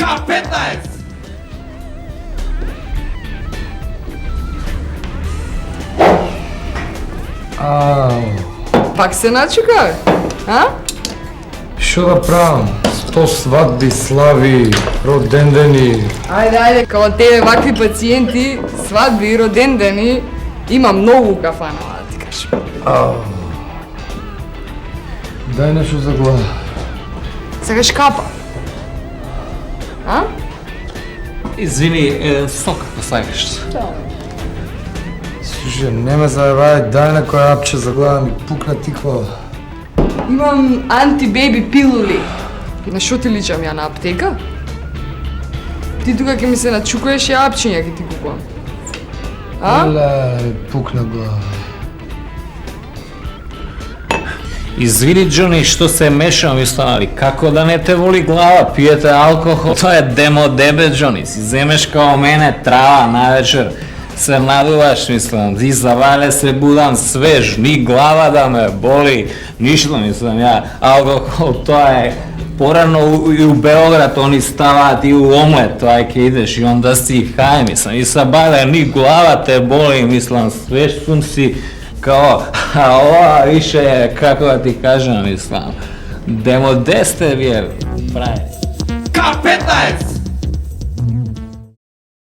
K15! Пак се начука, а? Що да правам? 100 свадби, слави, родендени. Ајде, као тебе вакви пациенти, свадби и родендени, има многу кафана, да ти кажам. Дај нешто за глава. Сакаш капа? А? Извини, сок ако сакаш. Слушай, не ме заебај, дај некој апче за глава, ми пукна тиква. Имам анти-беби пилули. На шо ти личам ја на аптека? Ти тука ќе ми се начукуеш ја апчиња ќе ти купувам. А? Ле, пукна глава. Извини, Джони, што се мешам, мислам, али како да не те воли глава, пиете алкохол, тоа е демо дебе, Джони, си земеш као мене трава навечер, се надуваш, мислам, ти завале се будам свеж, ни глава да ме боли, ништо, мислам, ја, алкохол, тоа е, порано и у Белград они ставаат и у омлет, тоа е ке идеш и онда си хај, мислам, и са бале, ни глава те боли, мислам, свеж сум си, као, а ова више е, како да ти кажам, мислам, демо десте вие прави. K15!